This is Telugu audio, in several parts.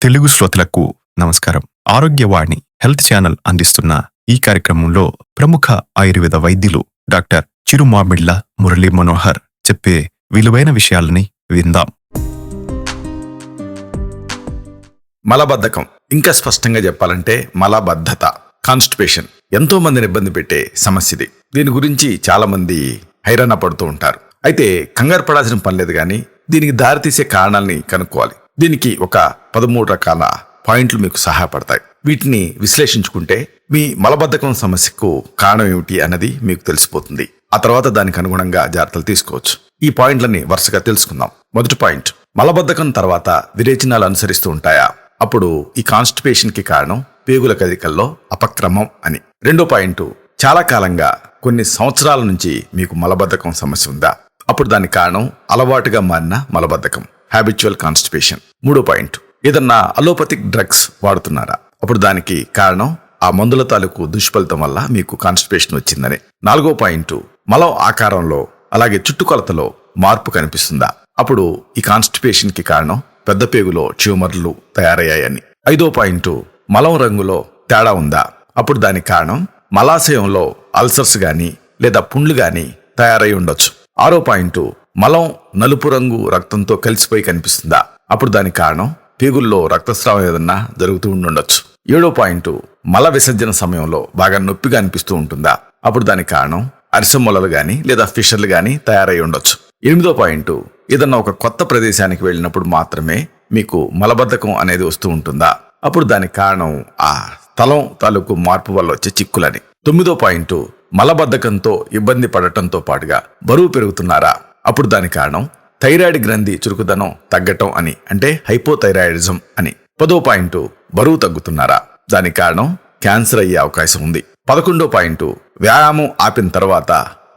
తెలుగు శ్రోతలకు నమస్కారం. ఆరోగ్యవాణి హెల్త్ ఛానల్ అందిస్తున్న ఈ కార్యక్రమంలో ప్రముఖ ఆయుర్వేద వైద్యులు డాక్టర్ చిరుమామిళ్ల మురళీ మనోహర్ చెప్పే విలువైన విషయాలని విందాం. మలబద్ధకం, ఇంకా స్పష్టంగా చెప్పాలంటే మలబద్ధత, కాన్స్టిపేషన్ ఎంతో మందిని ఇబ్బంది పెట్టే సమస్య ఇది. దీని గురించి చాలా మంది హైరాణ పడుతూ ఉంటారు. అయితే కంగారు పడాల్సిన పని లేదు, కానీ దీనికి దారితీసే కారణాలని కనుక్కోవాలి. దీనికి ఒక 13 రకాల పాయింట్లు మీకు సహాయపడతాయి. వీటిని విశ్లేషించుకుంటే మీ మలబద్ధకం సమస్యకు కారణం ఏమిటి అన్నది మీకు తెలిసిపోతుంది. ఆ తర్వాత దానికి అనుగుణంగా జాగ్రత్తలు తీసుకోవచ్చు. ఈ పాయింట్లని వరుసగా తెలుసుకుందాం. మొదటి పాయింట్, మలబద్ధకం తర్వాత విరేచనాలు అనుసరిస్తూ ఉంటాయా? అప్పుడు ఈ కాన్స్టిపేషన్ కి కారణం పేగుల కదలికల్లో అపక్రమం అని. రెండో పాయింట్, చాలా కాలంగా కొన్ని సంవత్సరాల నుంచి మీకు మలబద్ధకం సమస్య ఉందా? అప్పుడు దానికి కారణం అలవాటుగా మారిన మలబద్ధకం, హ్యాబిచువల్ కాన్స్టిపేషన్. మూడో పాయింట్, ఏదన్నా అలోపతిక్ డ్రగ్స్ వాడుతున్నారా? అప్పుడు దానికి కారణం ఆ మందుల తాలూకు దుష్ఫలితం వల్ల మీకు కాన్స్టిపేషన్ వచ్చిందని. నాలుగో పాయింట్, మలం ఆకారంలో అలాగే చుట్టుకొలతలో మార్పు కనిపిస్తుందా? అప్పుడు ఈ కాన్స్టిపేషన్ కి కారణం పెద్ద పేగులో ట్యూమర్లు తయారయ్యాయని. ఐదో పాయింట్, మలం రంగులో తేడా ఉందా? అప్పుడు దానికి కారణం మలాశయంలో అల్సర్స్ గాని లేదా పుండ్లు గాని తయారై ఉండొచ్చు. ఆరో పాయింట్, మలం నలుపు రంగు రక్తంతో కలిసిపోయి కనిపిస్తుందా? అప్పుడు దానికి కారణం పేగుల్లో రక్తస్రావం ఏదన్నా జరుగుతూ ఉండొచ్చు. ఏడో పాయింట్, మల విసర్జన సమయంలో బాగా నొప్పిగా అనిపిస్తూ ఉంటుందా? అప్పుడు దానికి కారణం అరిసెమొలలు గాని లేదా ఫిషర్లు గాని తయారై ఉండొచ్చు. ఎనిమిదో పాయింట్, ఏదన్నా ఒక కొత్త ప్రదేశానికి వెళ్ళినప్పుడు మాత్రమే మీకు మలబద్ధకం అనేది వస్తూ ఉంటుందా? అప్పుడు దానికి కారణం ఆ స్థలం తాలూకు మార్పు వల్ల వచ్చే చిక్కులని. తొమ్మిదో పాయింట్, మలబద్ధకంతో ఇబ్బంది పడటంతో పాటుగా బరువు పెరుగుతున్నారా? అప్పుడు దానికి కారణం థైరాయిడ్ గ్రంథి చురుకుదనం తగ్గటం అని, అంటే హైపోథైరాయిడిజం అని. 10వ పాయింట్, బరువు తగ్గుతున్నారా? దానికి కారణం క్యాన్సర్ అయ్యే అవకాశం ఉంది. 11వ పాయింట్, వ్యాయామం ఆపిన తర్వాత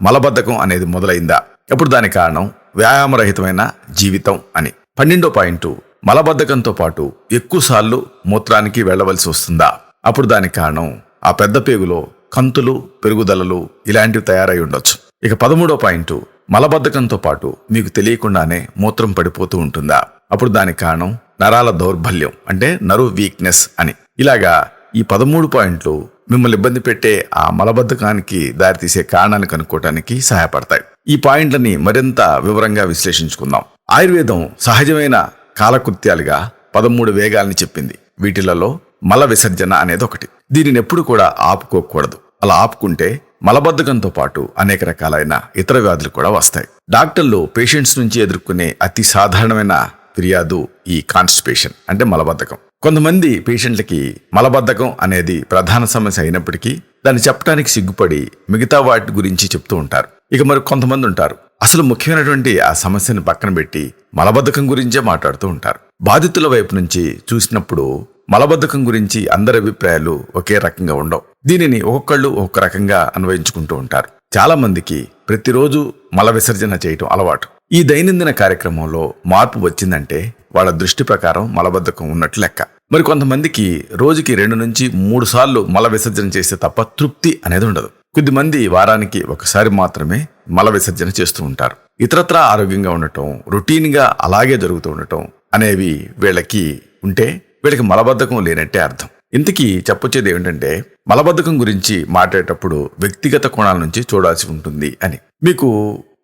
మలబద్ధకం అనేది మొదలైందా? అప్పుడు దానికి కారణం వ్యాయామరహితమైన జీవితం అని. 12వ పాయింట్, మలబద్ధకంతో పాటు ఎక్కువసార్లు మూత్రానికి వెళ్లవలసి వస్తుందా? అప్పుడు దానికి కారణం ఆ పెద్ద పేగులో కంతులు, పెరుగుదలలు ఇలాంటివి తయారై ఉండొచ్చు. ఇక 13వ పాయింట్, మలబద్ధకంతో పాటు మీకు తెలియకుండానే మూత్రం పడిపోతూ ఉంటుందా? అప్పుడు దానికి కారణం నరాల దౌర్బల్యం, అంటే నర్వ్ వీక్నెస్ అని. ఇలాగా ఈ 13 పాయింట్లు మిమ్మల్ని ఇబ్బంది పెట్టే ఆ మలబద్ధకానికి దారితీసే కారణాన్ని కనుక్కోవటానికి సహాయపడతాయి. ఈ పాయింట్లని మరింత వివరంగా విశ్లేషించుకుందాం. ఆయుర్వేదం సహజమైన కాలకృత్యాలుగా 13 వేగాల్ని చెప్పింది. వీటిలలో మల విసర్జన అనేది ఒకటి. దీనిని ఎప్పుడు కూడా ఆపుకోకూడదు. అలా ఆపుకుంటే మలబద్ధకంతో పాటు అనేక రకాలైన ఇతర వ్యాధులు కూడా వస్తాయి. డాక్టర్లు పేషెంట్స్ నుంచి ఎదుర్కొనే అతి సాధారణమైన ఫిర్యాదు ఈ కాన్స్టిపేషన్, అంటే మలబద్ధకం. కొంతమంది పేషెంట్లకి మలబద్ధకం అనేది ప్రధాన సమస్య అయినప్పటికీ దాన్ని చెప్పడానికి సిగ్గుపడి మిగతా వాటి గురించి చెప్తూ ఉంటారు. ఇక మరి కొంతమంది ఉంటారు, అసలు ముఖ్యమైనటువంటి ఆ సమస్యను పక్కన పెట్టి మలబద్ధకం గురించే మాట్లాడుతూ ఉంటారు. బాధితుల వైపు నుంచి చూసినప్పుడు మలబద్ధకం గురించి అందరి అభిప్రాయాలు ఒకే రకంగా ఉండవు. దీనిని ఒక్కొక్కళ్ళు ఒక్కొక్క రకంగా అన్వయించుకుంటూ ఉంటారు. చాలా మందికి ప్రతిరోజు మల విసర్జన చేయటం అలవాటు. ఈ దైనందిన కార్యక్రమంలో మార్పు వచ్చిందంటే వాళ్ళ దృష్టి ప్రకారం మలబద్ధకం ఉన్నట్లు లెక్క. మరి కొంతమందికి రోజుకి 2 నుంచి 3 సార్లు మల విసర్జన చేస్తే తప్ప తృప్తి అనేది ఉండదు. కొద్దిమంది వారానికి ఒకసారి మాత్రమే మల విసర్జన చేస్తూ ఉంటారు. ఇతరత్రా ఆరోగ్యంగా ఉండటం, రొటీన్ గా అలాగే జరుగుతూ ఉండటం అనేవి వీళ్ళకి ఉంటే వీళ్ళకి మలబద్ధకం లేనట్టే అర్థం. ఇంతకీ చెప్పొచ్చేది ఏమిటంటే, మలబద్ధకం గురించి మాట్లాడేటప్పుడు వ్యక్తిగత కోణాల నుంచి చూడాల్సి ఉంటుంది అని. మీకు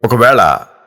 ఒకవేళ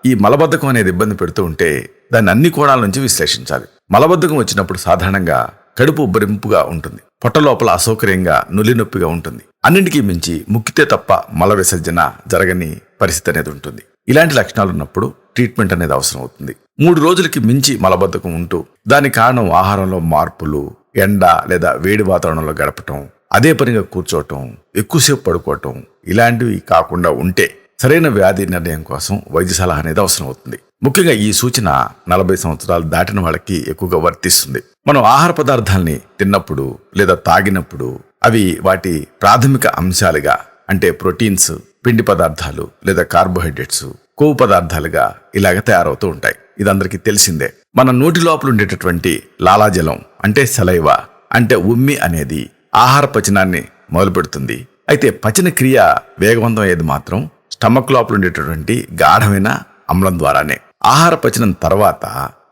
ఈ మలబద్ధకం అనేది ఇబ్బంది పెడుతూ ఉంటే దాన్ని అన్ని కోణాల నుంచి విశ్లేషించాలి. మలబద్ధకం వచ్చినప్పుడు సాధారణంగా కడుపు ఉబ్బరింపుగా ఉంటుంది, పొట్ట లోపల అసౌకర్యంగా నులి నొప్పిగా ఉంటుంది. అన్నింటికీ మించి ముక్కితే తప్ప మల విసర్జన జరగని పరిస్థితి అనేది ఉంటుంది. ఇలాంటి లక్షణాలు ఉన్నప్పుడు ట్రీట్మెంట్ అనేది అవసరం అవుతుంది. 3 రోజులకి మించి మలబద్ధకం ఉంటూ దానికి కారణం ఆహారంలో మార్పులు, ఎండ లేదా వేడి వాతావరణంలో గడపటం, అదే పనిగా కూర్చోవటం, ఎక్కువసేపు పడుకోవటం ఇలాంటివి కాకుండా ఉంటే సరైన వ్యాధి నిర్ణయం కోసం వైద్య సలహా అనేది అవసరం అవుతుంది. ముఖ్యంగా ఈ సూచన 40 సంవత్సరాలు దాటిన వాళ్ళకి ఎక్కువగా వర్తిస్తుంది. మనం ఆహార పదార్థాలని తిన్నప్పుడు లేదా తాగినప్పుడు అవి వాటి ప్రాథమిక అంశాలుగా, అంటే ప్రోటీన్స్, పిండి పదార్థాలు లేదా కార్బోహైడ్రేట్స్, కొవ్వు పదార్థాలుగా ఇలాగ తయారవుతూ ఉంటాయి. ఇదందరికీ తెలిసిందే. మన నోటి లోపల ఉండేటటువంటి లాలాజలం, అంటే సలైవా, అంటే ఉమ్మి అనేది ఆహార పచనాన్ని మొదలు పెడుతుంది. అయితే పచన క్రియ వేగవంతం అయ్యేది మాత్రం స్టమక్ లోపల ఉండేటటువంటి గాఢమైన అమ్లం ద్వారానే. ఆహార పచనం తర్వాత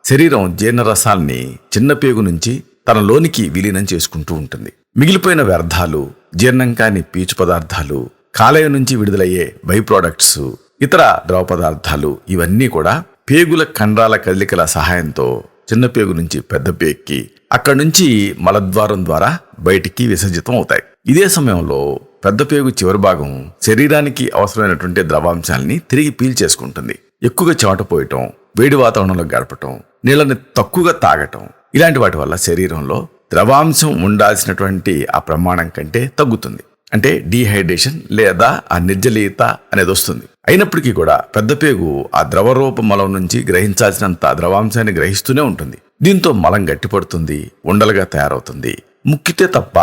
శరీరం జీర్ణరసాల్ని చిన్న పేగు నుంచి తన లోనికి విలీనం చేసుకుంటూ ఉంటుంది. మిగిలిపోయిన వ్యర్థాలు, జీర్ణం కాని పీచు పదార్థాలు, కాలేయం నుంచి విడుదలయ్యే బై ప్రోడక్ట్స్, ఇతర ద్రవ పదార్థాలు ఇవన్నీ కూడా పేగుల కండరాల కదలికల సహాయంతో చిన్న పేగు నుంచి పెద్ద పేగుకి, అక్కడి నుంచి మలద్వారం ద్వారా బయటికి విసర్జితం అవుతాయి. ఇదే సమయంలో పెద్ద పేగు చివరి భాగం శరీరానికి అవసరమైనటువంటి ద్రవాంశాలని తిరిగి పీల్చేసుకుంటుంది. ఎక్కువగా చెమట పోయటం, వేడి వాతావరణంలో గడపటం, నీళ్ళని తక్కువగా తాగటం ఇలాంటి వాటి వల్ల శరీరంలో ద్రవాంశం ఉండాల్సినటువంటి ఆ ప్రమాణం కంటే తగ్గుతుంది. అంటే డీహైడ్రేషన్ లేదా ఆ నిర్జలీయత అనేది వస్తుంది. అయినప్పటికీ కూడా పెద్ద పేగు ఆ ద్రవరూప మలం నుంచి గ్రహించాల్సినంత ద్రవాంశాన్ని గ్రహిస్తూనే ఉంటుంది. దీంతో మలం గట్టిపడుతుంది, ఉండలుగా తయారవుతుంది. ముక్కితే తప్ప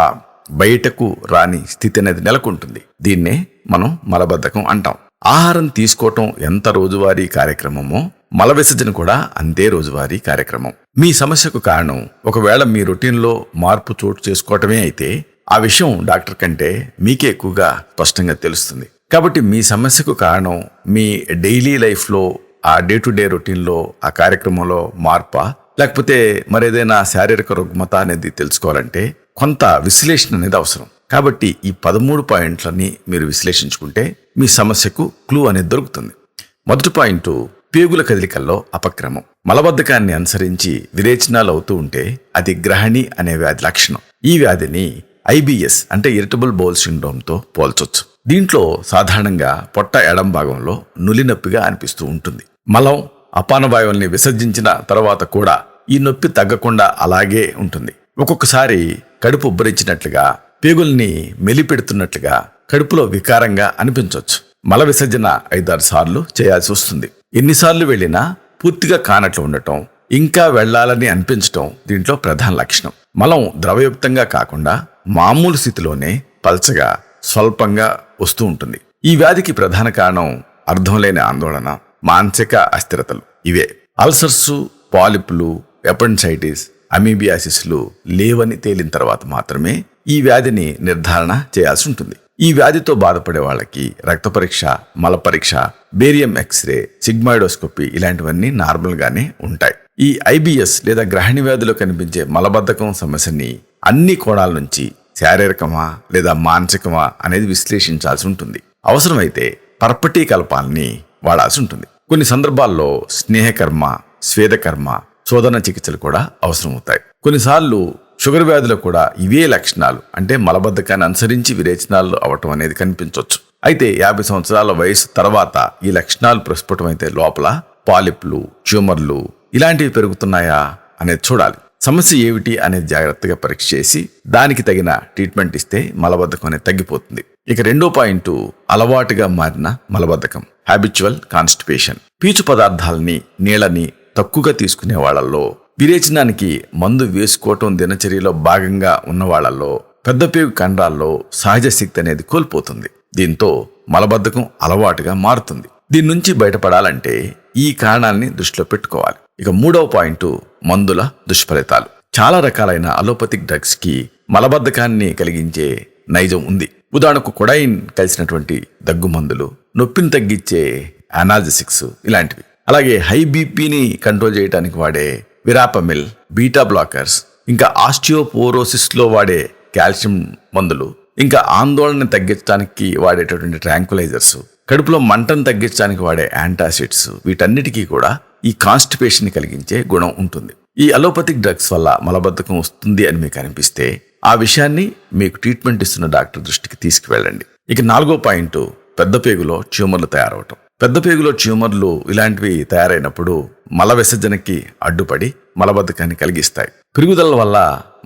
బయటకు రాని స్థితి అనేది నెలకొంటుంది. దీన్నే మనం మలబద్ధకం అంటాం. ఆహారం తీసుకోవటం ఎంత రోజువారీ కార్యక్రమమో మల విసర్జన కూడా అంతే రోజువారీ కార్యక్రమం. మీ సమస్యకు కారణం ఒకవేళ మీ రొటీన్లో మార్పు చోటు చేసుకోవటమే అయితే ఆ విషయం డాక్టర్ కంటే మీకే ఎక్కువగా స్పష్టంగా తెలుస్తుంది. కాబట్టి మీ సమస్యకు కారణం మీ డైలీ లైఫ్లో ఆ డే టు డే రొటీన్లో ఆ కార్యక్రమంలో మార్పా, లేకపోతే మరేదైనా శారీరక రుగ్మత అనేది తెలుసుకోవాలంటే కొంత విశ్లేషణ అనేది అవసరం. కాబట్టి ఈ 13 పాయింట్లని మీరు విశ్లేషించుకుంటే మీ సమస్యకు క్లూ అనేది దొరుకుతుంది. మొదటి పాయింట్, పేగుల కదలికల్లో అపక్రమం. మలబద్ధకాన్ని అనుసరించి విరేచనాలు అవుతూ ఉంటే అది గ్రహణి అనే వ్యాధి లక్షణం. ఈ వ్యాధిని IBS అంటే ఇరిటబుల్ బౌల్ సిండ్రోమ్తో పోల్చొచ్చు. దీంట్లో సాధారణంగా పొట్ట ఎడం భాగంలో నులి నొప్పిగా అనిపిస్తూ ఉంటుంది. మలం అపానవాయువుల్ని విసర్జించిన తర్వాత కూడా ఈ నొప్పి తగ్గకుండా అలాగే ఉంటుంది. ఒక్కొక్కసారి కడుపు ఉబ్బరించినట్లుగా, పేగుల్ని మెలిపెడుతున్నట్లుగా, కడుపులో వికారంగా అనిపించవచ్చు. మల విసర్జన 5-6 సార్లు చేయాల్సి వస్తుంది. ఎన్నిసార్లు వెళ్ళినా పూర్తిగా కానట్లు ఉండటం, ఇంకా వెళ్లాలని అనిపించటం దీంట్లో ప్రధాన లక్షణం. మలం ద్రవయుక్తంగా కాకుండా మామూలు స్థితిలోనే పల్చగా స్వల్పంగా వస్తూ ఉంటుంది. ఈ వ్యాధికి ప్రధాన కారణం అర్థం లేని ఆందోళన, మానసిక అస్థిరతలు. ఇవే అల్సర్సు, పాలిపులు, ఎపెండిసైటిస్, అమీబియాసిస్లు లేవని తేలిన తర్వాత మాత్రమే ఈ వ్యాధిని నిర్ధారణ చేయాల్సి ఉంటుంది. ఈ వ్యాధితో బాధపడే వాళ్ళకి రక్త పరీక్ష, మల పరీక్ష, బేరియం ఎక్స్రే, సిగ్మాయిడోస్కోపీ ఇలాంటివన్నీ నార్మల్ గానే ఉంటాయి. ఈ IBS లేదా గ్రహణి వ్యాధిలో కనిపించే మలబద్ధకం సమస్యని అన్ని కోణాల నుంచి శారీరకమా లేదా మానసికమా అనేది విశ్లేషించాల్సి ఉంటుంది. అవసరమైతే పర్పటీ కలపాలని వాడాల్సి ఉంటుంది. కొన్ని సందర్భాల్లో స్నేహకర్మ, స్వేదకర్మ, శోధన చికిత్సలు కూడా అవసరమవుతాయి. కొన్నిసార్లు షుగర్ వ్యాధిలో కూడా ఇవే లక్షణాలు, అంటే మలబద్ధకాన్ని అనుసరించి విరేచనాలు అవటం అనేది కనిపించవచ్చు. అయితే 50 సంవత్సరాల వయసు తర్వాత ఈ లక్షణాలు ప్రస్ఫుటమైతే లోపల పాలిప్లు, ట్యూమర్లు ఇలాంటివి పెరుగుతున్నాయా అనేది చూడాలి. సమస్య ఏమిటి అనేది జాగ్రత్తగా పరీక్ష చేసి దానికి తగిన ట్రీట్మెంట్ ఇస్తే మలబద్ధకం అనేది తగ్గిపోతుంది. ఇక రెండో పాయింట్, అలవాటుగా మారిన మలబద్ధకం, హ్యాబిచువల్ కాన్స్టిపేషన్. పీచు పదార్థాలని, నీళ్ళని తక్కువగా తీసుకునే వాళ్లలో, విరేచనానికి మందు వేసుకోవటం దినచర్యలో భాగంగా ఉన్న వాళ్లలో పెద్ద పేగు కండరాల్లో సహజ శక్తి అనేది కోల్పోతుంది. దీంతో మలబద్ధకం అలవాటుగా మారుతుంది. దీని నుంచి బయటపడాలంటే ఈ కారణాన్ని దృష్టిలో పెట్టుకోవాలి. ఇక మూడవ పాయింట్, మందుల దుష్ఫలితాలు. చాలా రకాలైన అలోపతిక్ డ్రగ్స్ కి మలబద్ధకాన్ని కలిగించే నైజం ఉంది. ఉదాహరణకు కొడైన్ కలిసినటువంటి దగ్గు మందులు, నొప్పిని తగ్గించే అనాల్జెసిక్స్ ఇలాంటివి. అలాగే హై బీపీని కంట్రోల్ చేయడానికి వాడే విరాపమిల్, బీటా బ్లాకర్స్, ఇంకా ఆస్టియోపోరోసిస్ లో వాడే కాల్షియం మందులు, ఇంకా ఆందోళన తగ్గించడానికి వాడేటటువంటి ట్రాంకులైజర్స్, కడుపులో మంటను తగ్గించడానికి వాడే యాంటాసిడ్స్, వీటన్నిటికీ కూడా ఈ కాన్స్టిపేషన్ ని కలిగించే గుణం ఉంటుంది. ఈ అలోపతిక్ డ్రగ్స్ వల్ల మలబద్ధకం వస్తుంది అని మీకు అనిపిస్తే ఆ విషయాన్ని మీకు ట్రీట్మెంట్ ఇస్తున్న డాక్టర్ దృష్టికి తీసుకువెళ్ళండి. ఇక నాలుగో పాయింట్, పెద్ద పేగులో ట్యూమర్లు తయారవటం. పెద్ద పేగులో ట్యూమర్లు ఇలాంటివి తయారైనప్పుడు మల విసర్జనకి అడ్డుపడి మలబద్ధకాన్ని కలిగిస్తాయి. పెరుగుదల వల్ల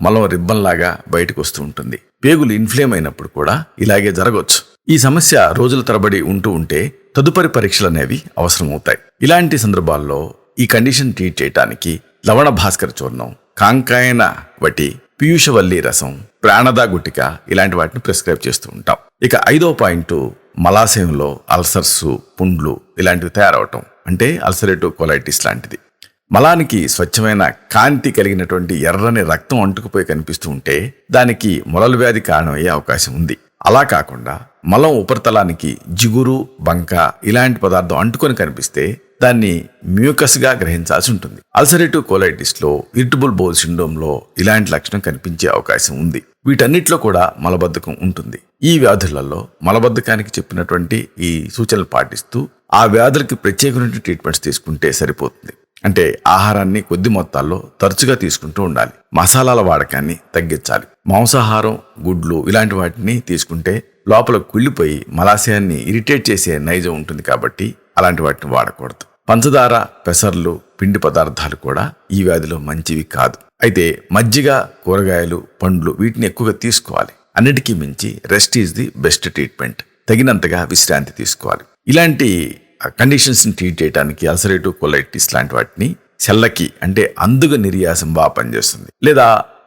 మలం రిబ్బన్లాగా బయటకు వస్తూ ఉంటుంది. పేగులు ఇన్ఫ్లేమ్ అయినప్పుడు కూడా ఇలాగే జరగవచ్చు. ఈ సమస్య రోజుల తరబడి ఉంటూ ఉంటే తదుపరి పరీక్షలు అనేవి అవసరమవుతాయి. ఇలాంటి సందర్భాల్లో ఈ కండిషన్ ట్రీట్ చేయడానికి లవణ భాస్కర చూర్ణం, కాంకాయన వటి, పీయూషవల్లి రసం, ప్రాణదా గుటిక ఇలాంటి వాటిని ప్రిస్క్రైబ్ చేస్తూ ఉంటాం. ఇక ఐదవ పాయింట్, మలాశయంలో అల్సర్స్, పుండ్లు ఇలాంటివి తయారవటం, అంటే అల్సరేటివ్ కొలైటిస్ లాంటిది. మలానికి స్వచ్ఛమైన కాంతి కలిగినటువంటి ఎర్రని రక్తం అంటుకుపోయి కనిపిస్తూ ఉంటే దానికి మొలల వ్యాధి కారణమయ్యే అవకాశం ఉంది. అలా కాకుండా మలం ఉపరితలానికి జిగురు, బంక ఇలాంటి పదార్థం అంటుకొని కనిపిస్తే దాన్ని మ్యూకస్గా గ్రహించాల్సి ఉంటుంది. అల్సరేటివ్ కోలైటిస్లో, ఇరిటబుల్ బౌల్ సిండ్రోమ్లో ఇలాంటి లక్షణం కనిపించే అవకాశం ఉంది. వీటన్నిటిలో కూడా మలబద్ధకం ఉంటుంది. ఈ వ్యాధులలో మలబద్ధకానికి చెప్పినటువంటి ఈ సూచనలు పాటిస్తూ ఆ వ్యాధులకి ప్రత్యేకమైన ట్రీట్మెంట్స్ తీసుకుంటే సరిపోతుంది. అంటే ఆహారాన్ని కొద్ది మొత్తాల్లో తరచుగా తీసుకుంటూ ఉండాలి. మసాలాల వాడకాన్ని తగ్గించాలి. మాంసాహారం, గుడ్లు ఇలాంటి వాటిని తీసుకుంటే లోపల కుళ్ళిపోయి మలాశయాన్ని ఇరిటేట్ చేసే నైజం ఉంటుంది కాబట్టి అలాంటి వాటిని వాడకూడదు. పంచదార, పెసర్లు, పిండి పదార్థాలు కూడా ఈ వ్యాధిలో మంచివి కాదు. అయితే మజ్జిగ, కూరగాయలు, పండ్లు వీటిని ఎక్కువగా తీసుకోవాలి. అన్నిటికీ మించి rest is the best treatment. తగినంతగా విశ్రాంతి తీసుకోవాలి. ఇలాంటి కండిషన్స్ని ట్రీట్ చేయడానికి అల్సరేటివ్ కోలైటిస్ లాంటి వాటిని చల్లకి అంటే అందుగ నిర్యాసం బాగా పనిచేస్తుంది. లేదా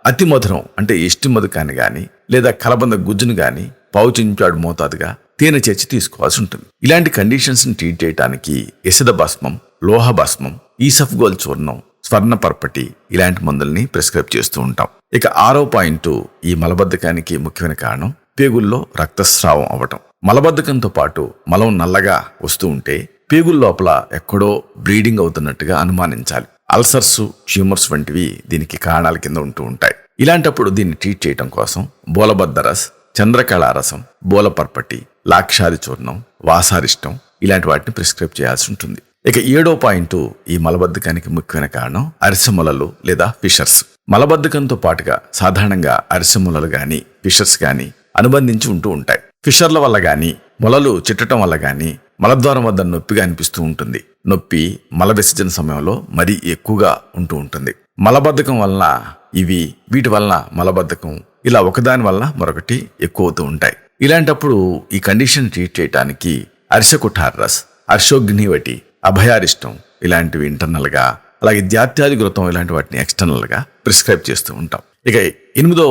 అతి మధురం అంటే ఇష్టి మధుకాన్ని కానీ లేదా కలబంద గుజ్జును కానీ పావుచించాడు మోతాదుగా తేనె చేర్చి తీసుకోవాల్సి ఉంటుంది. ఇలాంటి కండిషన్స్ని ట్రీట్ చేయడానికి యశద భస్మం, లోహ భస్మం, ఈసఫ్గోల్ చూర్ణం, స్వర్ణ పర్పటి ఇలాంటి మందుల్ని ప్రిస్క్రైబ్ చేస్తూ ఉంటాం. ఇక 6వ పాయింట్, ఈ మలబద్ధకానికి ముఖ్యమైన కారణం పేగుల్లో రక్తస్రావం అవ్వటం. మలబద్ధకంతో పాటు మలం నల్లగా వస్తూ ఉంటే పేగుల లోపల ఎక్కడో బ్లీడింగ్ అవుతున్నట్టుగా అనుమానించాలి. అల్సర్స్, ట్యూమర్స్ వంటివి దీనికి కారణాల కింద ఉంటూ ఉంటాయి. ఇలాంటప్పుడు దీన్ని ట్రీట్ చేయడం కోసం బోలబద్దరస్, చంద్రకళారసం, బోలపర్పటి, లాక్షాది చూర్ణం, వాసారిష్టం ఇలాంటి వాటిని ప్రిస్క్రైబ్ చేయాల్సి ఉంటుంది. ఇక 7వ పాయింట్, ఈ మలబద్ధకానికి ముఖ్యమైన కారణం అరిసెములలు లేదా ఫిషర్స్. మలబద్ధకంతో పాటుగా సాధారణంగా అరిసెములలు గాని ఫిషర్స్ గాని అనుబంధించి ఉంటూ ఉంటాయి. ఫిషర్ల వల్ల గాని మొలలు చిట్టడం వల్ల గాని మలద్వారం వద్ద నొప్పిగా అనిపిస్తూ ఉంటుంది. నొప్పి మల విసర్జన సమయంలో మరీ ఎక్కువగా ఉంటూ ఉంటుంది. మలబద్ధకం వలన వీటి వలన మలబద్ధకం ఇలా ఒకదాని వలన మరొకటి ఎక్కువ అవుతూ ఉంటాయి. ఇలాంటప్పుడు ఈ కండిషన్ ట్రీట్ చేయడానికి అరిసెకుఠారస్, అర్షోగ్నివటి, అభయారిష్టం ఇలాంటివి ఇంటర్నల్ గా, అలాగే జాత్యాది ఘృతం ఇలాంటి వాటిని ఎక్స్టర్నల్ గా ప్రిస్క్రైబ్ చేస్తూ ఉంటాం. ఇక 8వ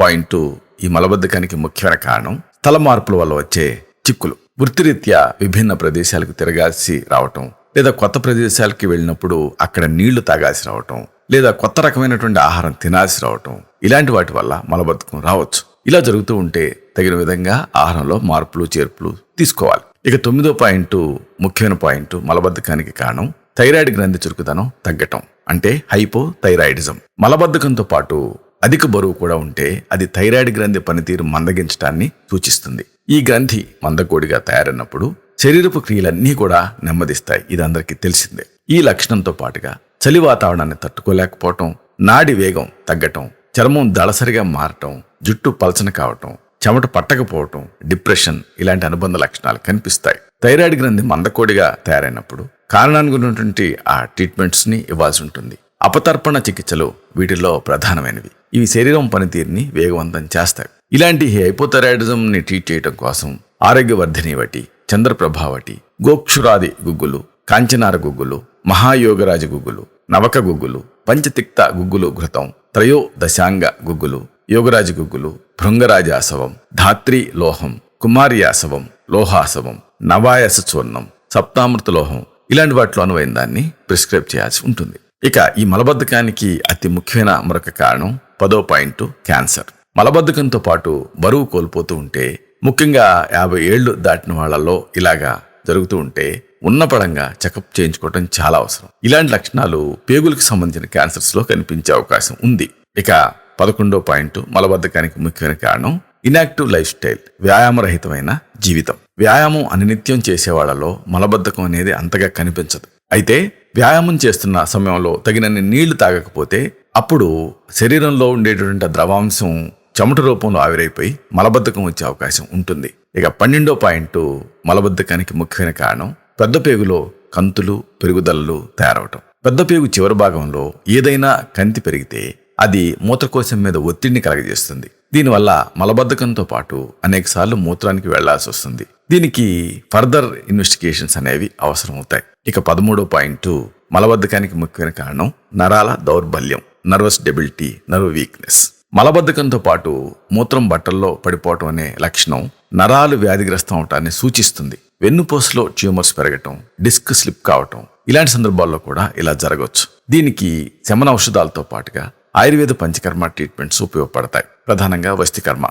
పాయింట్, ఈ మలబద్ధకానికి ముఖ్యమైన కారణం స్థల మార్పుల వల్ల వచ్చే చిక్కులు. వృత్తిరీత్యా విభిన్న ప్రదేశాలకు తిరగాల్సి రావటం, లేదా కొత్త ప్రదేశాలకి వెళ్ళినప్పుడు అక్కడ నీళ్లు తాగాల్సి రావటం, లేదా కొత్త రకమైనటువంటి ఆహారం తినాల్సి రావటం ఇలాంటి వాటి వల్ల మలబద్ధకం రావచ్చు. ఇలా జరుగుతూ ఉంటే తగిన విధంగా ఆహారంలో మార్పులు చేర్పులు తీసుకోవాలి. ఇక 9వ పాయింట్, ముఖ్యమైన పాయింట్, మలబద్ధకానికి కారణం థైరాయిడ్ గ్రంథి చురుకుదనం తగ్గటం, అంటే హైపోథైరాయిడిజం. మలబద్ధకంతో పాటు అధిక బరువు కూడా ఉంటే అది థైరాయిడ్ గ్రంథి పనితీరు మందగించడాన్ని సూచిస్తుంది. ఈ గ్రంథి మందకోడిగా తయారైనప్పుడు శరీరపు క్రియలన్నీ కూడా నెమ్మదిస్తాయి. ఇది అందరికీ తెలిసిందే. ఈ లక్షణంతో పాటుగా చలి వాతావరణాన్ని తట్టుకోలేకపోవటం, నాడి వేగం తగ్గటం, చర్మం దళసరిగా మారటం, జుట్టు పలచన కావటం, చెమట పట్టకపోవటం, డిప్రెషన్ ఇలాంటి అనుబంధ లక్షణాలు కనిపిస్తాయి. థైరాయిడ్ గ్రంథి మందకోడిగా తయారైనప్పుడు కారణానికి ఉన్నటువంటి ఆ ట్రీట్మెంట్స్ ని ఇవ్వాల్సి ఉంటుంది. అపతర్పణ చికిత్సలు వీటిల్లో ప్రధానమైనవి. ఇవి శరీరం పనితీరుని వేగవంతం చేస్తాయి. ఇలాంటి హైపోథైరాయిడిజం ని ట్రీట్ చేయడం కోసం ఆరోగ్యవర్ధిని వటి, చంద్రప్రభావటి, గోక్షురాది గుగ్గులు, కాంచనార గుగ్గులు, మహాయోగరాజ గుగ్గులు, నవక గుగ్గులు, పంచతిక్త గుగ్గులు ఘృతం, త్రయోదశాంగ గుగ్గులు, యోగరాజ గుగ్గులు, భృంగరాజాసవం, ధాత్రి లోహం, కుమారియాసవం, లోహాసవం, నవాయస చూర్ణం, సప్తామృత లోహం ఇలాంటి వాటిలో అనువైన దాన్ని ప్రిస్క్రైబ్ చేయాల్సి ఉంటుంది. ఇక ఈ మలబద్ధకానికి అతి ముఖ్యమైన మరొక కారణం 10వ పాయింట్, క్యాన్సర్. మలబద్ధకంతో పాటు బరువు కోల్పోతూ ఉంటే, ముఖ్యంగా 50 ఏళ్లు దాటిన వాళ్లలో ఇలాగా జరుగుతూ ఉంటే ఉన్నపడంగా చెకప్ చేయించుకోవడం చాలా అవసరం. ఇలాంటి లక్షణాలు పేగులకు సంబంధించిన క్యాన్సర్స్ లో కనిపించే అవకాశం ఉంది. ఇక 11వ పాయింట్, మలబద్ధకానికి ముఖ్యమైన కారణం ఇన్యాక్టివ్ లైఫ్ స్టైల్, వ్యాయామరహితమైన జీవితం. వ్యాయామం అనినిత్యం చేసేవాళ్లలో మలబద్ధకం అనేది అంతగా కనిపించదు. అయితే వ్యాయామం చేస్తున్న సమయంలో తగినన్ని నీళ్లు తాగకపోతే అప్పుడు శరీరంలో ఉండేటువంటి ద్రవాంశం చెమట రూపంలో ఆవిరైపోయి మలబద్ధకం వచ్చే అవకాశం ఉంటుంది. ఇక 12వ పాయింట్, మలబద్ధకానికి ముఖ్యమైన కారణం పెద్ద పేగులో కంతులు, పెరుగుదలలు తయారవటం. పెద్ద పేగు చివరి భాగంలో ఏదైనా కంతి పెరిగితే అది మూత్రకోశం మీద ఒత్తిడిని కలగజేస్తుంది. దీనివల్ల మలబద్ధకంతో పాటు అనేకసార్లు మూత్రానికి వెళ్లాల్సి వస్తుంది. దీనికి ఫర్దర్ ఇన్వెస్టిగేషన్స్ అనేవి అవసరం అవుతాయి. ఇక 13వ పాయింట్, మలబద్ధకానికి ముఖ్యమైన కారణం నరాల దౌర్బల్యం, నర్వస్ డెబిలిటీ, నర్వ్ వీక్నెస్. మలబద్ధకంతో పాటు మూత్రం బట్టల్లో పడిపోవటం అనే లక్షణం నరాలు వ్యాధిగ్రస్తం అవటాన్ని సూచిస్తుంది. వెన్నుపూసలో ట్యూమర్స్ పెరగటం, డిస్క్ స్లిప్ కావటం ఇలాంటి సందర్భాల్లో కూడా ఇలా జరగవచ్చు. దీనికి శమన ఔషధాలతో పాటుగా ఆయుర్వేద పంచకర్మ ట్రీట్మెంట్స్ ఉపయోగపడతాయి. ప్రధానంగా వస్తికర్మ,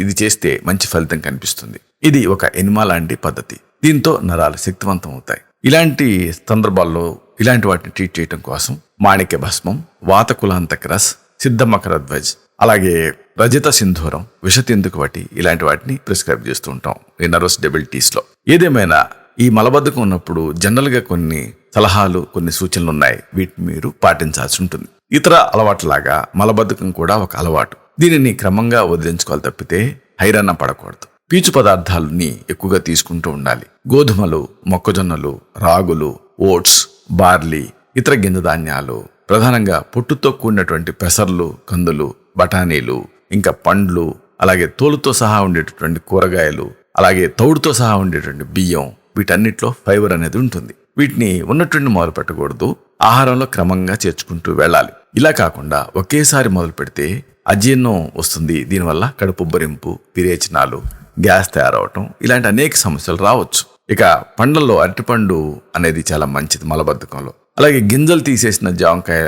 ఇది చేస్తే మంచి ఫలితం కనిపిస్తుంది. ఇది ఒక ఎనిమా లాంటి పద్ధతి. దీంతో నరాలు శక్తివంతం అవుతాయి. ఇలాంటి సందర్భాల్లో ఇలాంటి వాటిని ట్రీట్ చేయడం కోసం మాణిక్య భస్మం, వాతకులాంతక రస్, సిద్ధమకరధ్వజ్, అలాగే రజత సింధూరం, విషతెందుకు వటి ఇలాంటి వాటిని ప్రిస్క్రైబ్ చేస్తూ ఉంటాం ఈ నర్వస్ డెబిలిటీస్లో. ఏదేమైనా ఈ మలబద్ధకం ఉన్నప్పుడు జనరల్గా కొన్ని సలహాలు, కొన్ని సూచనలు ఉన్నాయి. వీటిని మీరు పాటించాల్సి ఉంటుంది. ఇతర అలవాట్లాగా మలబద్ధకం కూడా ఒక అలవాటు. దీనిని క్రమంగా వదిలించుకోవాలి తప్పితే హైరాణ పడకూడదు. పీచు పదార్థాలని ఎక్కువగా తీసుకుంటూ ఉండాలి. గోధుమలు, మొక్కజొన్నలు, రాగులు, ఓట్స్, బార్లీ, ఇతర గింజ ధాన్యాలు, ప్రధానంగా పొట్టుతో కూడినటువంటి పెసర్లు, కందులు, బఠానీలు, ఇంకా పండ్లు, అలాగే తోలుతో సహా ఉండేటటువంటి కూరగాయలు, అలాగే తౌడుతో సహా ఉండేటువంటి బియ్యం, వీటన్నిటిలో ఫైబర్ అనేది ఉంటుంది. వీటిని ఉన్నటువంటి మొదలు పెట్టకూడదు, ఆహారంలో క్రమంగా చేర్చుకుంటూ వెళ్ళాలి. ఇలా కాకుండా ఒకేసారి మొదలు పెడితే అజీర్ణం వస్తుంది. దీనివల్ల కడుపుబ్బరింపు, విరేచనాలు, గ్యాస్ తయారవటం ఇలాంటి అనేక సమస్యలు రావచ్చు. ఇక పండ్లలో అరటిపండు అనేది చాలా మంచిది మలబద్ధకంలో. అలాగే గింజలు తీసేసిన జామకాయ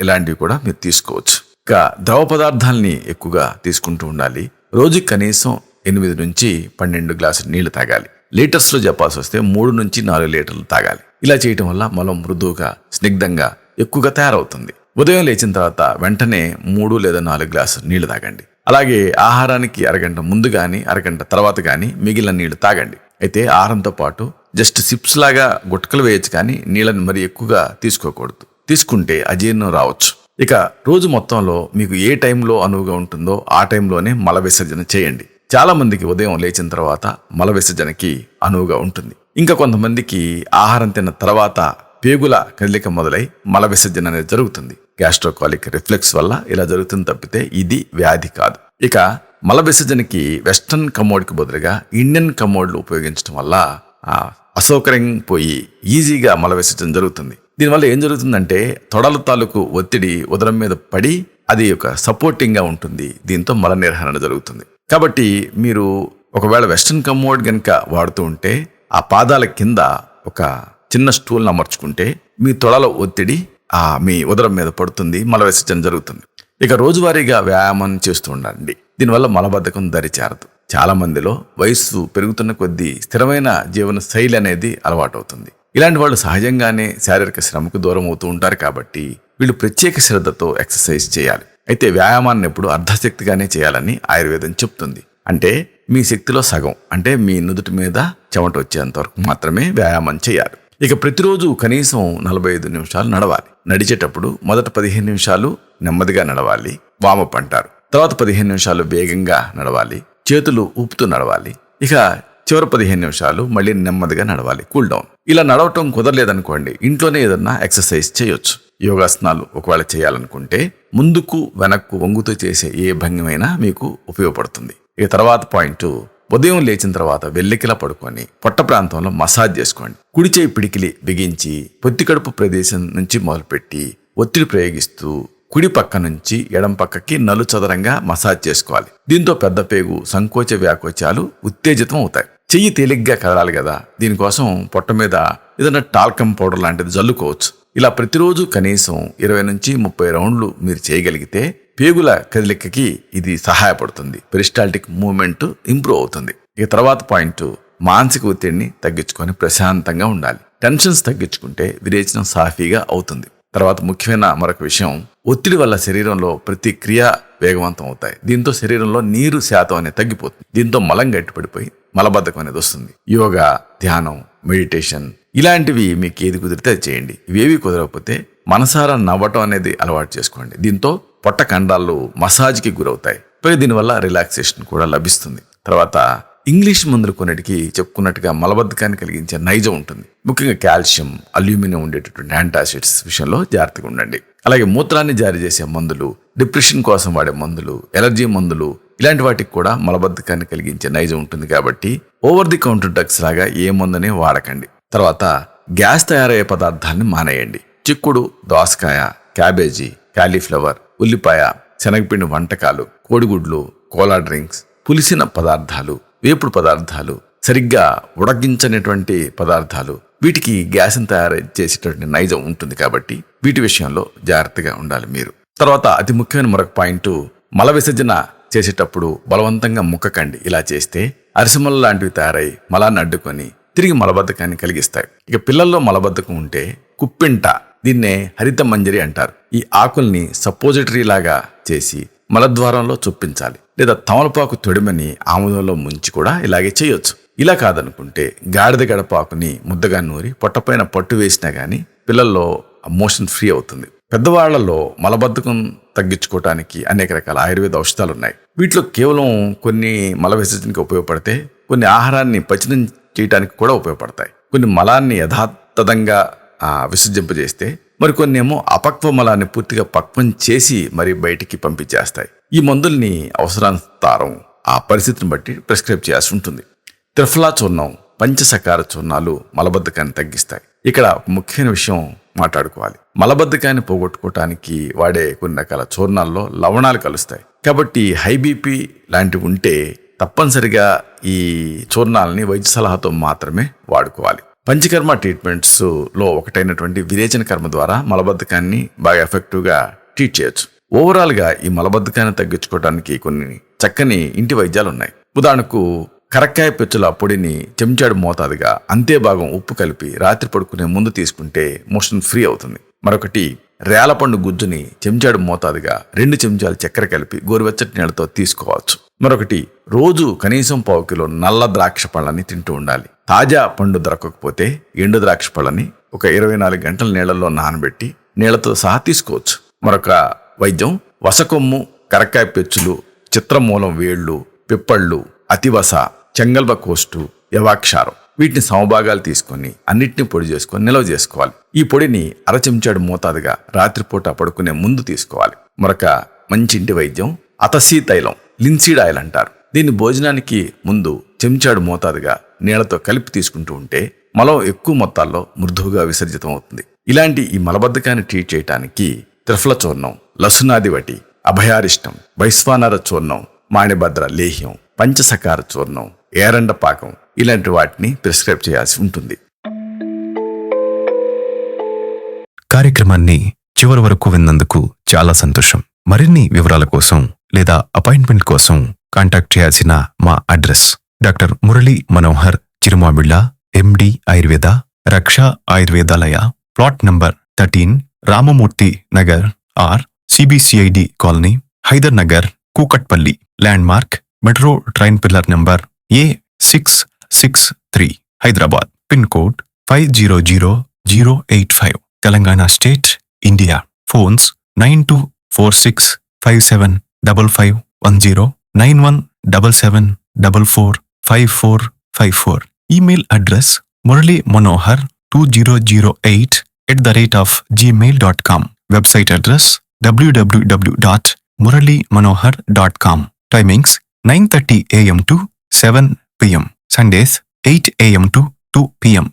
ఇలాంటివి కూడా మీరు తీసుకోవచ్చు. ఇక ద్రవ పదార్థాలని ఎక్కువగా తీసుకుంటూ ఉండాలి. రోజుకి కనీసం 8 నుంచి 12 గ్లాసులు నీళ్లు తాగాలి. లీటర్స్లో చెప్పాల్సి వస్తే 3 నుంచి 4 లీటర్లు తాగాలి. ఇలా చేయటం వల్ల మలం మృదువుగా, స్నిగ్ధంగా, ఎక్కువగా తయారవుతుంది. ఉదయం లేచిన తర్వాత వెంటనే 3 లేదా 4 గ్లాసులు నీళ్లు తాగండి. అలాగే ఆహారానికి అరగంట ముందు కానీ అరగంట తర్వాత కానీ మిగిలిన నీళ్లు తాగండి. అయితే ఆహారంతో పాటు జస్ట్ సిప్స్ లాగా గుట్టకలు వేయచ్చు, కానీ నీళ్ళని మరి ఎక్కువగా తీసుకోకూడదు. తీసుకుంటే అజీర్ణం రావచ్చు. ఇక రోజు మొత్తంలో మీకు ఏ టైంలో అనువుగా ఉంటుందో ఆ టైంలోనే మల విసర్జన చేయండి. చాలా మందికి ఉదయం లేచిన తర్వాత మల విసర్జనకి అనువుగా ఉంటుంది. ఇంకా కొంతమందికి ఆహారం తిన్న తర్వాత పేగుల కదలిక మొదలై మల విసర్జన అనేది జరుగుతుంది. గ్యాస్ట్రోకాలిక్ రిఫ్లెక్స్ వల్ల ఇలా జరుగుతుంది తప్పితే ఇది వ్యాధి కాదు. ఇక మల విసర్జనకి వెస్టర్న్ కమోడ్కి బదులుగా ఇండియన్ కమోడ్లు ఉపయోగించడం వల్ల అసౌకర్యం పోయి ఈజీగా మల విసర్జన జరుగుతుంది. దీనివల్ల ఏం జరుగుతుందంటే తొడల తాలూకు ఒత్తిడి ఉదరం మీద పడి అది ఒక సపోర్టింగ్గా ఉంటుంది. దీంతో మల నిర్వహణ జరుగుతుంది. కాబట్టి మీరు ఒకవేళ వెస్టర్న్ కమోడ్ కనుక వాడుతూ ఉంటే ఆ పాదాల కింద ఒక చిన్న స్టూల్ని అమర్చుకుంటే మీ తొడల ఒత్తిడి మీ ఉదరం మీద పడుతుంది, మల విసర్జన జరుగుతుంది. ఇక రోజువారీగా వ్యాయామం చేస్తూ ఉండండి. దీనివల్ల మలబద్ధకం దరిచేరదు. చాలా మందిలో వయస్సు పెరుగుతున్న కొద్దీ స్థిరమైన జీవన శైలి అనేది అలవాటు అవుతుంది. ఇలాంటి వాళ్ళు సహజంగానే శారీరక శ్రమకు దూరం అవుతూ ఉంటారు. కాబట్టి వీళ్ళు ప్రత్యేక శ్రద్ధతో ఎక్సర్సైజ్ చేయాలి. అయితే వ్యాయామాన్ని ఎప్పుడు అర్ధశక్తిగానే చేయాలని ఆయుర్వేదం చెప్తుంది. అంటే మీ శక్తిలో సగం, అంటే మీ నుదుటి మీద చెమట వచ్చేంత వరకు మాత్రమే వ్యాయామం చేయాలి. ఇక ప్రతిరోజు కనీసం 45 నిమిషాలు నడవాలి. నడిచేటప్పుడు మొదట 15 నిమిషాలు నెమ్మదిగా నడవాలి, వామప్ అంటారు. తర్వాత 15 నిమిషాలు వేగంగా నడవాలి, చేతులు ఊపుతూ నడవాలి. ఇక చివరి 15 నిమిషాలు మళ్ళీ నెమ్మదిగా నడవాలి, కూల్ డౌన్. ఇలా నడవటం కుదరలేదనుకోండి, ఇంట్లోనే ఏదన్నా ఎక్సర్సైజ్ చేయొచ్చు. యోగాసనాలు ఒకవేళ చేయాలనుకుంటే ముందుకు వెనక్కు వంగుతూ చేసే ఏ భంగిమైనా మీకు ఉపయోగపడుతుంది. ఇక తర్వాత పాయింట్, ఉదయం లేచిన తర్వాత వెల్లికిలా పడుకొని పొట్ట ప్రాంతంలో మసాజ్ చేసుకోండి. కుడి చేయి పిడికిలి బిగించి పొత్తికడుపు ప్రదేశం నుంచి మొదలుపెట్టి ఒత్తిడి ప్రయోగిస్తూ కుడి పక్క నుంచి ఎడం పక్కకి నలుచదరంగా మసాజ్ చేసుకోవాలి. దీంతో పెద్ద పేగు, సంకోచ వ్యాకోచాలు ఉత్తేజితం అవుతాయి. చెయ్యి తేలిగ్గా కదలాలి కదా, దీనికోసం పొట్ట మీద ఏదైనా టాల్కమ్ పౌడర్ లాంటిది జల్లుకోవచ్చు. ఇలా ప్రతిరోజు కనీసం 20 నుంచి 30 రౌండ్లు మీరు చేయగలిగితే పేగుల కదలికకి ఇది సహాయపడుతుంది. పెరిస్టాల్టిక్ మూవ్మెంట్ ఇంప్రూవ్ అవుతుంది. ఇక తర్వాత పాయింట్, మానసిక ఒత్తిడిని తగ్గించుకొని ప్రశాంతంగా ఉండాలి. టెన్షన్స్ తగ్గించుకుంటే విరేచనం సాఫీగా అవుతుంది. తర్వాత ముఖ్యమైన మరొక విషయం, ఒత్తిడి వల్ల శరీరంలో ప్రతి క్రియ వేగవంతం అవుతాయి. దీంతో శరీరంలో నీరు శాతం అనేది తగ్గిపోతుంది. దీంతో మలం గట్టిపడిపోయి మలబద్ధకం అనేది వస్తుంది. యోగా, ధ్యానం, మెడిటేషన్ ఇలాంటివి మీకు ఏది కుదిరితే అది చేయండి. ఇవేవి కుదరకపోతే మనసారా నవ్వటం అనేది అలవాటు చేసుకోండి. దీంతో పొట్ట కండాలు మసాజ్కి గురవుతాయి. దీనివల్ల రిలాక్సేషన్ కూడా లభిస్తుంది. తర్వాత ఇంగ్లీష్ మందులు కొన్నిటికి చెప్పుకున్నట్టుగా మలబద్ధకాన్ని కలిగించే నైజం ఉంటుంది. ముఖ్యంగా కాల్షియం, అల్యూమినియం ఉండేటటువంటి యాంటాసిడ్స్ విషయంలో జాగ్రత్తగా ఉండండి. అలాగే మూత్రాన్ని జారీ చేసే మందులు, డిప్రెషన్ కోసం వాడే మందులు, ఎలర్జీ మందులు ఇలాంటి వాటికి కూడా మలబద్ధకాన్ని కలిగించే నైజం ఉంటుంది. కాబట్టి ఓవర్ ది కౌంటర్ డ్రగ్స్ లాగా ఏ మందుని వాడకండి. తర్వాత గ్యాస్ తయారయ్యే పదార్థాన్ని మానేయండి. చిక్కుడు, దోసకాయ, క్యాబేజీ, కాలీఫ్లవర్, ఉల్లిపాయ, శనగపిండి వంటకాలు, కోడిగుడ్లు, కోలా డ్రింక్స్, పులిసిన పదార్థాలు, వేపుడు పదార్థాలు, సరిగ్గా ఉడకించనటువంటి పదార్థాలు, వీటికి గ్యాస్ని తయారు చేసేటటువంటి నైజం ఉంటుంది. కాబట్టి వీటి విషయంలో జాగ్రత్తగా ఉండాలి మీరు. తర్వాత అతి ముఖ్యమైన మరొక పాయింట్, మల విసర్జన చేసేటప్పుడు బలవంతంగా ముక్కకండి. ఇలా చేస్తే అరిసెమల లాంటివి తయారై మలాన్ని అడ్డుకొని తిరిగి మలబద్ధకాన్ని కలిగిస్తాయి. ఇక పిల్లల్లో మలబద్ధకం ఉంటే కుప్పింట, దీన్నే హరిత మంజరి అంటారు. ఈ ఆకుల్ని సపోజిటరీ లాగా చేసి మలద్వారంలో చొప్పించాలి. లేదా తమలపాకు తొడిమని ఆముదంలో ముంచి కూడా ఇలాగే చేయొచ్చు. ఇలా కాదనుకుంటే గాడిద గడపాకుని ముద్దగా నూరి పొట్టపైన పట్టు వేసినా గానీ పిల్లల్లో మోషన్ ఫ్రీ అవుతుంది. పెద్దవాళ్లలో మలబద్ధకం తగ్గించుకోవటానికి అనేక రకాల ఆయుర్వేద ఔషధాలు ఉన్నాయి. వీటిలో కేవలం కొన్ని మల విసర్జనకి ఉపయోగపడితే, కొన్ని ఆహారాన్ని పచనం చేయడానికి కూడా ఉపయోగపడతాయి. కొన్ని మలాన్ని యథాతథంగా విసర్జింపజేస్తే, మరికొన్ని ఏమో అపక్వ మలాన్ని పూర్తిగా పక్వం చేసి మరి బయటికి పంపించేస్తాయి. ఈ మందుల్ని అవసరానుసారం ఆ పరిస్థితిని బట్టి ప్రిస్క్రైబ్ చేయాల్సి ఉంటుంది. త్రిఫలా చూర్ణం, పంచసకార చూర్ణాలు మలబద్ధకాన్ని తగ్గిస్తాయి. ఇక్కడ ఒక ముఖ్యమైన విషయం మాట్లాడుకోవాలి. మలబద్ధకాన్ని పోగొట్టుకోవటానికి వాడే కొన్ని రకాల చూర్ణాల్లో లవణాలు కలుస్తాయి. కాబట్టి హై బీపీ లాంటివి ఉంటే తప్పనిసరిగా ఈ చూర్ణాలని వైద్య సలహాతో మాత్రమే వాడుకోవాలి. పంచకర్మ ట్రీట్మెంట్స్ లో ఒకటైనటువంటి విరేచన కర్మ ద్వారా మలబద్ధకాన్ని బాగా ఎఫెక్టివ్గా ట్రీట్ చేయొచ్చు. ఓవరాల్ గా ఈ మలబద్ధకాన్ని తగ్గించుకోవడానికి కొన్ని చక్కని ఇంటి వైద్యాలు ఉన్నాయి. ఉదాహరణకు కరక్కాయ పెచ్చుల పొడిని చెంచాడు మోతాదుగా అంతే భాగం ఉప్పు కలిపి రాత్రి పడుకునే ముందు తీసుకుంటే మోషన్ ఫ్రీ అవుతుంది. మరొకటి రేలపండు గుజ్జుని చెంచాడు మోతాదుగా 2 చెంచాలు చక్కెర కలిపి గోరువెచ్చటి నీళ్ళతో తీసుకోవచ్చు. మరొకటి రోజు కనీసం 1/4 కిలో నల్ల ద్రాక్ష పళ్ళని తింటూ ఉండాలి. తాజా పండు దొరకకపోతే ఎండు ద్రాక్ష పళ్ళని ఒక 24 గంటల నీళ్లలో నానబెట్టి నీళ్లతో సహా తీసుకోవచ్చు. మరొక వైద్యం వసకొమ్ము, కరక్కాయ పెచ్చులు, చిత్రమూలం వేళ్లు, పిప్పళ్ళు, అతివస, చెంగల్వ కోస్టు, యవాక్షారం వీటిని సమభాగాలు తీసుకొని అన్నిటిని పొడి చేసుకొని నిల్వ చేసుకోవాలి. ఈ పొడిని 1/2 చెంచాడు మోతాదుగా రాత్రిపూట పడుకునే ముందు తీసుకోవాలి. మరొక మంచి ఇంటి వైద్యం అతసీ తైలం, లిన్సీడ్ ఆయిల్ అంటారు. దీన్ని భోజనానికి ముందు చెంచాడు మోతాదుగా నీళ్లతో కలిపి తీసుకుంటూ ఉంటే మలం ఎక్కువ మొత్తాల్లో మృదువుగా విసర్జితం అవుతుంది. ఇలాంటి ఈ మలబద్ధకాన్ని ట్రీట్ చేయడానికి త్రిఫల చూర్ణం, లసునాదివటి, అభయారిష్టం, వైశ్వానర చూర్ణం, మాణిభద్ర లేహ్యం, పంచసకార చూర్ణం, ఏరండ పాకం ఇలాంటి వాటిని ప్రిస్క్రైబ్ చేయాల్సి ఉంటుంది. కార్యక్రమాన్ని చివరి వరకు విన్నందుకు చాలా సంతోషం. మరిన్ని వివరాల కోసం లేదా అపాయింట్మెంట్ కోసం కాంటాక్ట్ చేయాల్సిన మా address doctor Murali Manohar Chirumamilla, MD Ayurveda, Raksha Ayurvedalaya, plot number 13, Ramamurthy Nagar R, CBCID colony, Hyder Nagar, Kukatpally. Landmark metro train pillar number A663, Hyderabad. Pin code 500085, Telangana state, India. Phones 9246575510, 9177445454. Email address muralimonohar2008@gmail.com. Website address www.muralimonohar.com. Timings 9:30 AM to 7 PM. Sundays 8 AM to 2 PM.